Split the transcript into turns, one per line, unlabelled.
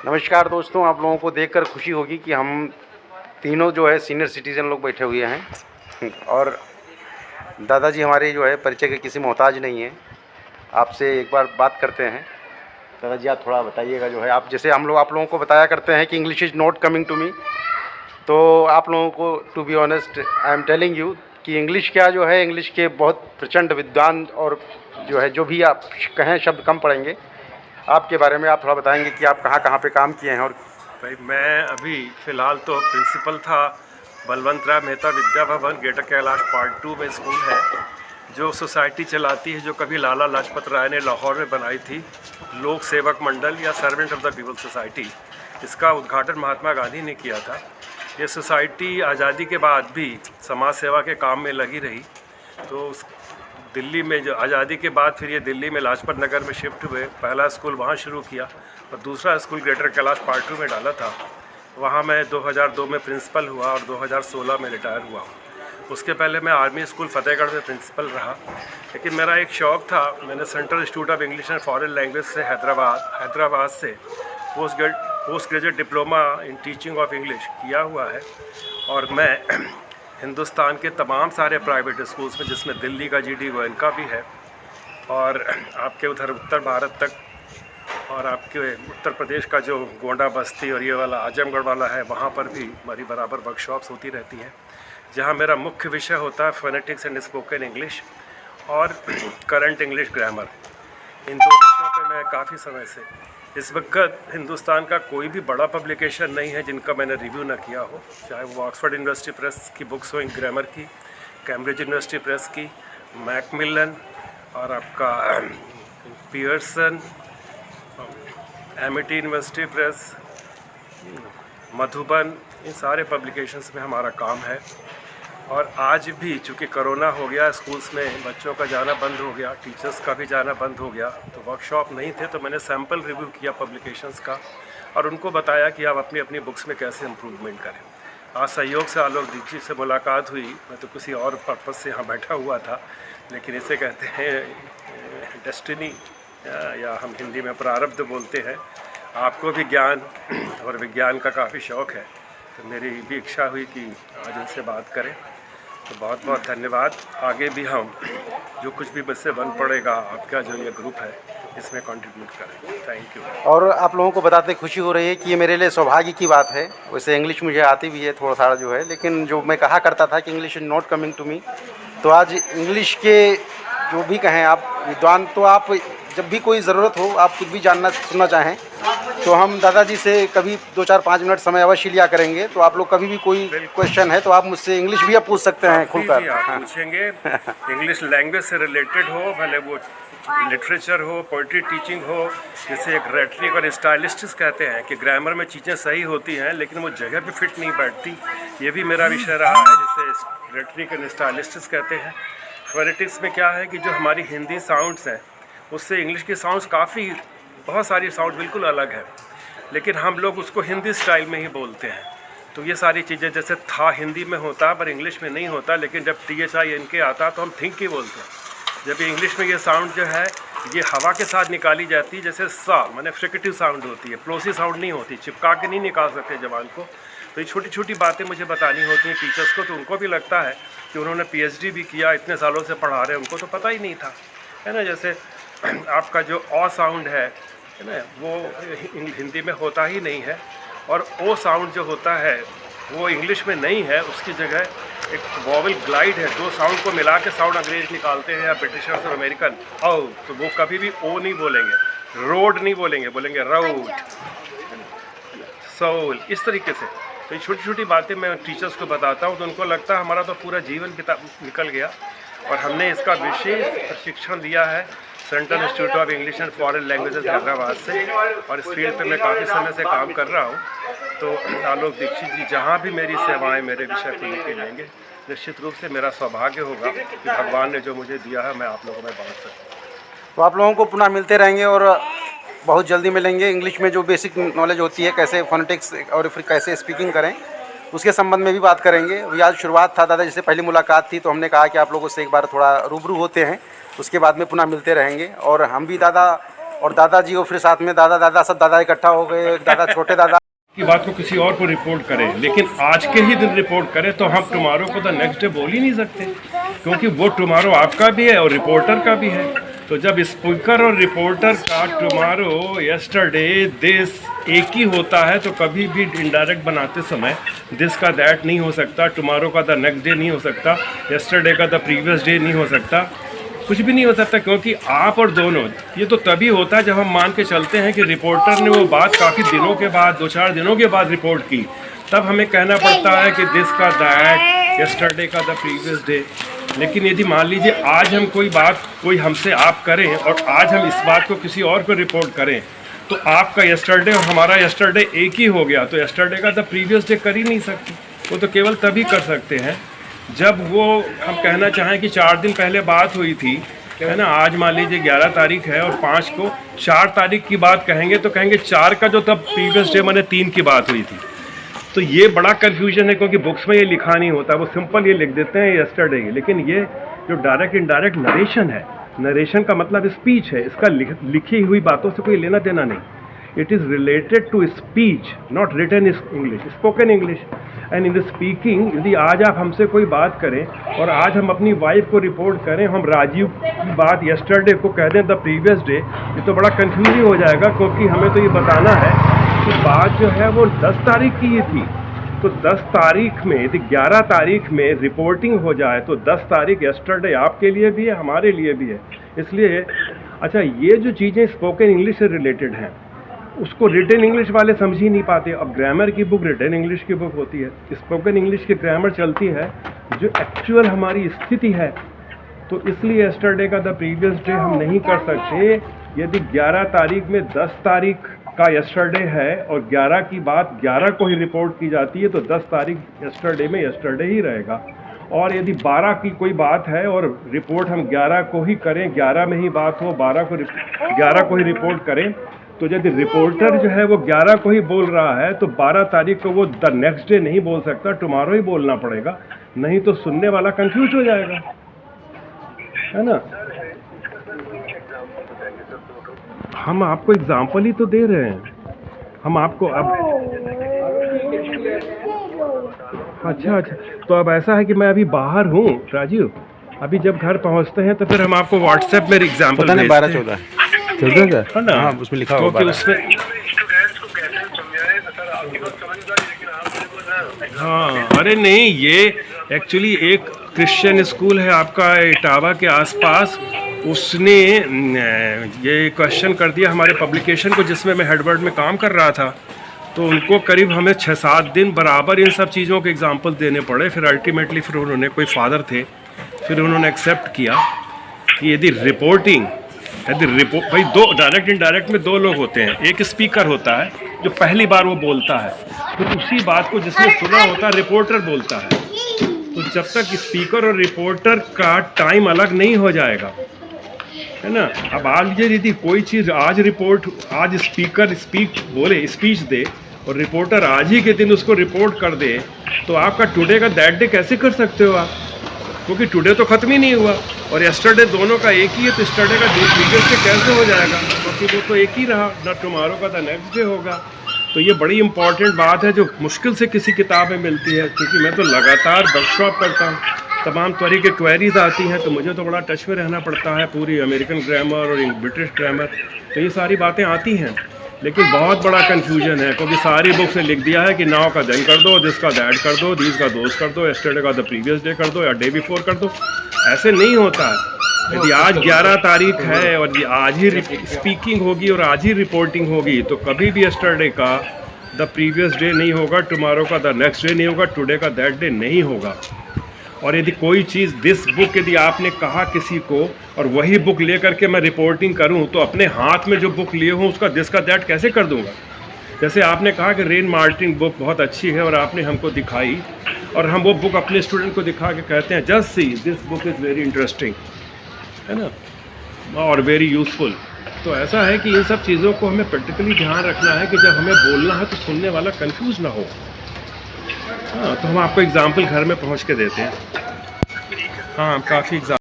नमस्कार दोस्तों, आप लोगों को देखकर खुशी होगी कि हम तीनों जो है सीनियर सिटीज़न लोग बैठे हुए हैं और दादाजी हमारे जो है परिचय के किसी मोहताज नहीं हैं। आपसे एक बार बात करते हैं। दादाजी आप थोड़ा बताइएगा, जो है आप जैसे हम लोग आप लोगों को बताया करते हैं कि English is not coming to me, तो आप लोगों को to be honest I am telling you कि इंग्लिश क्या जो है, इंग्लिश के बहुत प्रचंड विद्वान और जो है जो भी आप कहें शब्द कम पड़ेंगे। आपके बारे में आप थोड़ा बताएंगे कि आप कहाँ कहाँ पे काम किए हैं। और
भाई मैं अभी फ़िलहाल तो प्रिंसिपल था बलवंत राय मेहता विद्या भवन गेटर कैलाश पार्ट 2 में स्कूल है, जो सोसाइटी चलाती है जो कभी लाला लाजपत राय ने लाहौर में बनाई थी, लोक सेवक मंडल या servant of the people society. इसका उद्घाटन महात्मा गांधी ने किया था। ये सोसाइटी आज़ादी के बाद भी समाज सेवा के काम में लगी रही। तो दिल्ली में जो आज़ादी के बाद फिर ये दिल्ली में लाजपत नगर में शिफ्ट हुए, पहला स्कूल वहाँ शुरू किया और दूसरा स्कूल ग्रेटर कैलाश पार्ट 2 में डाला था। वहाँ मैं 2002 में प्रिंसिपल हुआ और 2016 में रिटायर हुआ हूँ। उसके पहले मैं आर्मी स्कूल फतेहगढ़ में प्रिंसिपल रहा। लेकिन मेरा एक शौक़ था, मैंने central institute of English and foreign language से हैदराबाद से post graduate diploma in teaching of English किया हुआ है। और मैं हिंदुस्तान के तमाम सारे प्राइवेट स्कूल्स में, जिसमें दिल्ली का GD गोयनका भी है और आपके उधर उत्तर भारत तक और आपके उत्तर प्रदेश का जो गोंडा बस्ती और ये वाला आजमगढ़ वाला है, वहाँ पर भी हमारी बराबर वर्कशॉप्स होती रहती हैं, जहाँ मेरा मुख्य विषय होता है फोनेटिक्स एंड स्पोकन इंग्लिश और करंट इंग्लिश ग्रामर। इन दो विषयों पे मैं काफ़ी समय से, इस वक्त हिंदुस्तान का कोई भी बड़ा पब्लिकेशन नहीं है जिनका मैंने रिव्यू ना किया हो, चाहे वो ऑक्सफोर्ड यूनिवर्सिटी प्रेस की बुक्स हो ग्रामर की, कैम्ब्रिज यूनिवर्सिटी प्रेस की, मैकमिलन और आपका Pearson, Amity university press, Madhuban, इन सारे पब्लिकेशंस में हमारा काम है। और आज भी चूँकि कोरोना हो गया, स्कूल्स में बच्चों का जाना बंद हो गया, टीचर्स का भी जाना बंद हो गया, तो वर्कशॉप नहीं थे, तो मैंने सैम्पल रिव्यू किया पब्लिकेशंस का और उनको बताया कि आप अपनी अपनी बुक्स में कैसे इम्प्रूवमेंट करें। आज सहयोग से आलोक दीक्षित से मुलाकात हुई। मैं तो किसी और पर्पज़ से यहाँ बैठा हुआ था, लेकिन इसे कहते हैं डेस्टिनी, या हम हिंदी में प्रारब्ध बोलते हैं। आपको भी ज्ञान और विज्ञान का काफ़ी शौक़ है, तो मेरी भी इच्छा हुई कि आज इनसे बात करें। तो बहुत बहुत धन्यवाद। आगे भी हम जो कुछ भी मुझसे बन पड़ेगा, आपका जो ये ग्रुप है इसमें कंट्रीब्यूट करें। Thank you.
और आप लोगों को बताते खुशी हो रही है कि ये मेरे लिए सौभाग्य की बात है। वैसे इंग्लिश मुझे आती भी है थोड़ा सा जो है, लेकिन जो मैं कहा करता था कि English is not coming to me, तो आज इंग्लिश के जो भी कहें आप विद्वान, तो आप जब भी कोई ज़रूरत हो, आप कुछ भी जानना सुनना चाहें, तो हम दादाजी से कभी 2-4-5 मिनट समय अवश्य लिया करेंगे। तो आप लोग कभी भी कोई क्वेश्चन है तो आप मुझसे इंग्लिश भी आप पूछ सकते हैं खुलकर।
आप पूछेंगे, इंग्लिश लैंग्वेज से रिलेटेड हो, भले वो लिटरेचर हो, पोइट्री टीचिंग हो, जिसे एक रेटरिक और स्टाइलिस्टिक्स कहते हैं कि ग्रामर में चीज़ें सही होती हैं लेकिन वो जगह पे फिट नहीं बैठती, ये भी मेरा विषय रहा है, जिसे रेटरिक एंड स्टाइलिस्टिक्स कहते हैं। फोनेटिक्स में क्या है कि जो हमारी हिंदी साउंड्स हैं उससे इंग्लिश की साउंड्स बहुत सारी साउंड बिल्कुल अलग है, लेकिन हम लोग उसको हिंदी स्टाइल में ही बोलते हैं। तो ये सारी चीज़ें, जैसे था हिंदी में होता पर इंग्लिश में नहीं होता, लेकिन जब THINK आता तो हम थिंक ही बोलते हैं। जब इंग्लिश में ये साउंड जो है ये हवा के साथ निकाली जाती है, जैसे सा माने फ्रिकेटिव साउंड होती है, प्लोसी साउंड नहीं होती, चिपका के नहीं निकाल सकते जबान को। तो ये छोटी छोटी बातें मुझे बतानी होती हैं टीचर्स को, तो उनको भी लगता है कि उन्होंने PhD भी किया, इतने सालों से पढ़ा रहे हैं, उनको तो पता ही नहीं था, है ना। जैसे आपका जो ओ साउंड है ना, वो हिंदी में होता ही नहीं है, और ओ साउंड जो होता है वो इंग्लिश में नहीं है, उसकी जगह एक वॉवल ग्लाइड है, दो साउंड को मिला के साउंड अंग्रेज निकालते हैं या ब्रिटिशर्स और अमेरिकन, औ तो वो कभी भी ओ नहीं बोलेंगे, रोड नहीं बोलेंगे, बोलेंगे रोड, सोल, इस तरीके से। तो ये छोटी छोटी बातें मैं टीचर्स को बताता हूँ, तो उनको लगता है हमारा तो पूरा जीवन निकल गया। और हमने इसका विशेष प्रशिक्षण दिया है central institute of English and foreign languages Hyderabad से, और इस फील्ड पे मैं काफ़ी समय से काम कर रहा हूँ। तो आलोक दीक्षित जी जहाँ भी मेरी सेवाएं मेरे विषय को लेके लेंगे, निश्चित रूप से मेरा सौभाग्य होगा कि भगवान ने जो मुझे दिया है मैं आप लोगों में बांट सकूँ।
तो आप लोगों को पुनः मिलते रहेंगे और बहुत जल्दी मिलेंगे। इंग्लिश में जो बेसिक नॉलेज होती है, कैसे फोनेटिक्स और फिर कैसे स्पीकिंग करें, उसके संबंध में भी बात करेंगे। अभी आज शुरुआत था, दादा से पहली मुलाकात थी, तो हमने कहा कि आप लोगों से एक बार थोड़ा रूबरू होते हैं, उसके बाद में पुनः मिलते रहेंगे। और हम भी दादा और दादाजी हो, फिर साथ में दादा सब दादा इकट्ठा हो गए, दादा छोटे दादा
की बात को किसी और को रिपोर्ट करें, लेकिन आज के ही दिन रिपोर्ट करें तो हम टुमारो को द नेक्स्ट डे बोल ही नहीं सकते, क्योंकि वो टुमारो आपका भी है और रिपोर्टर का भी है। तो जब स्पीकर और रिपोर्टर का टुमारो, यस्टरडे, दिस एक ही होता है तो कभी भी इनडायरेक्ट बनाते समय दिस का दैट नहीं हो सकता, टुमारो का द नेक्स्ट डे नहीं हो सकता, यस्टरडे का द प्रीवियस डे नहीं हो सकता, कुछ भी नहीं हो सकता। क्योंकि आप और दोनों, ये तो तभी होता है जब हम मान के चलते हैं कि रिपोर्टर ने वो बात काफ़ी दिनों के बाद, 2-4 दिनों के बाद रिपोर्ट की, तब हमें कहना पड़ता है कि दिस का दैट, यस्टरडे का द प्रीवियस डे। लेकिन यदि मान लीजिए आज हम कोई हमसे आप करें और आज हम इस बात को किसी और को रिपोर्ट करें, तो आपका यस्टरडे और हमारा यस्टरडे एक ही हो गया, तो यस्टरडे का द प्रीवियस डे कर ही नहीं सकते। वो तो केवल तभी कर सकते हैं जब वो हम कहना चाहें कि 4 दिन पहले बात हुई थी, है ना, आज मान लीजिए 11 तारीख है और 5 को 4 तारीख की बात कहेंगे तो कहेंगे 4 का जो तब प्रीवियस डे माने 3 की बात हुई थी। तो ये बड़ा कन्फ्यूजन है, क्योंकि बुक्स में ये लिखा नहीं होता, वो सिंपल ये लिख देते हैं यस्टरडे। लेकिन ये जो डायरेक्ट इनडायरेक्ट नरेशन है, नरेशन का मतलब स्पीच है, इसका लिखी हुई बातों से कोई लेना देना नहीं। It is related to speech, not written English, spoken English. And in the speaking, यदि आज आप हमसे कोई बात करें और आज हम अपनी वाइफ को रिपोर्ट करें, हम राजीव की बात यस्टरडे को कह दें द प्रीवियस डे, ये तो बड़ा कन्फ्यूजिंग हो जाएगा, क्योंकि हमें तो ये बताना है कि बात जो है वो 10 तारीख की ही थी। तो 10 तारीख में, यदि 11 तारीख में रिपोर्टिंग हो जाए तो 10 तारीख यस्टरडे आपके लिए भी है, हमारे लिए भी है। इसलिए अच्छा, ये जो चीज़ें स्पोकन इंग्लिश से रिलेटेड हैं, उसको रिटन इंग्लिश वाले समझ ही नहीं पाते। अब ग्रामर की बुक रिटन इंग्लिश की बुक होती है, स्पोकन इंग्लिश की ग्रामर चलती है जो एक्चुअल हमारी स्थिति है। तो इसलिए यस्टरडे का द प्रीवियस डे हम नहीं कर सकते। यदि 11 तारीख में 10 तारीख का यस्टरडे है और 11 की बात 11 को ही रिपोर्ट की जाती है, तो 10 तारीख यस्टरडे में यस्टरडे ही रहेगा। और यदि 12 की कोई बात है और रिपोर्ट हम 11 को ही करें, 11 में ही बात हो, 11 को ही रिपोर्ट करें, तो यदि रिपोर्टर जो है वो 11 को ही बोल रहा है तो 12 तारीख को वो द नेक्स्ट डे नहीं बोल सकता, टुमारो ही बोलना पड़ेगा, नहीं तो सुनने वाला कंफ्यूज हो जाएगा, है ना। हम आपको एग्जाम्पल ही तो दे रहे हैं, हम आपको अब अच्छा, तो अब ऐसा है कि मैं अभी बाहर हूँ राजीव, अभी जब घर पहुँचते हैं तो फिर हम आपको व्हाट्सएप में एग्जाम्पल भेजते हैं।
12-14 है ना, हाँ उसमें लिखा होगा।
हाँ, अरे नहीं, ये एक्चुअली एक क्रिश्चियन स्कूल है आपका इटावा के आसपास, उसने ये क्वेश्चन कर दिया हमारे पब्लिकेशन को जिसमें मैं हेडवर्ड में काम कर रहा था। तो उनको करीब हमें 6-7 दिन बराबर इन सब चीज़ों के एग्जाम्पल देने पड़े। फिर अल्टीमेटली फिर उन्होंने, कोई फादर थे, फिर उन्होंने एक्सेप्ट किया कि यदि रिपोर्टिंग, भाई दो डायरेक्ट इनडायरेक्ट में 2 लोग होते हैं। एक स्पीकर होता है जो पहली बार वो बोलता है, फिर उसी बात को जिसने सुना होता है रिपोर्टर बोलता है। तो जब तक स्पीकर और रिपोर्टर का टाइम अलग नहीं हो जाएगा, है ना। अब आज यदि कोई चीज़ आज स्पीकर स्पीच दे और रिपोर्टर आज ही के दिन उसको रिपोर्ट कर दे, तो आपका टुडे का दैट डे कैसे कर सकते हो आप, क्योंकि टुडे तो ख़त्म ही नहीं हुआ और यस्टरडे दोनों का एक ही है, तो यस्टरडे का प्रीवियस डे कैसे हो जाएगा, क्योंकि वो तो एक ही रहा ना, टुमारो का द नेक्स्ट डे होगा। तो ये बड़ी इंपॉर्टेंट बात है जो मुश्किल से किसी किताब में मिलती है, क्योंकि मैं तो लगातार वर्कशॉप करता हूँ, तमाम तरह के क्वेरीज आती हैं, तो मुझे तो बड़ा टच में रहना पड़ता है, पूरी अमेरिकन ग्रामर और ब्रिटिश ग्रामर, तो ये सारी बातें आती हैं। लेकिन बहुत बड़ा कन्फ्यूजन है, क्योंकि सारी बुक्स ने लिख दिया है कि नाउ का देन कर दो, दिस का दैट कर दो, दीज का दोस्त कर दो, यस्टरडे का द प्रीवियस डे कर दो या डे बिफोर कर दो। ऐसे नहीं होता है। यदि आज 11 तारीख है और आज ही स्पीकिंग होगी और आज ही रिपोर्टिंग होगी, तो कभी भी यस्टरडे का द प्रीवियस डे नहीं होगा, टुमारो का द नेक्स्ट डे नहीं होगा, टुडे का दैट डे नहीं होगा। और यदि कोई चीज़ दिस बुक यदि आपने कहा किसी को और वही बुक लेकर के मैं रिपोर्टिंग करूं, तो अपने हाथ में जो बुक लिए हूं उसका दिस का दैट कैसे कर दूंगा। जैसे आपने कहा कि रेन मार्टिन बुक बहुत अच्छी है और आपने हमको दिखाई, और हम वो बुक अपने स्टूडेंट को दिखा के कहते हैं just see this book is very interesting, है ना, और वेरी यूज़फुल। तो ऐसा है कि इन सब चीज़ों को हमें प्रैक्टिकली ध्यान रखना है कि जब हमें बोलना है तो सुनने वाला कंफ्यूज ना हो। हाँ, तो हम आपको एग्जाम्पल घर में पहुंच के देते हैं। हाँ, काफ़ी एग्जाम्पल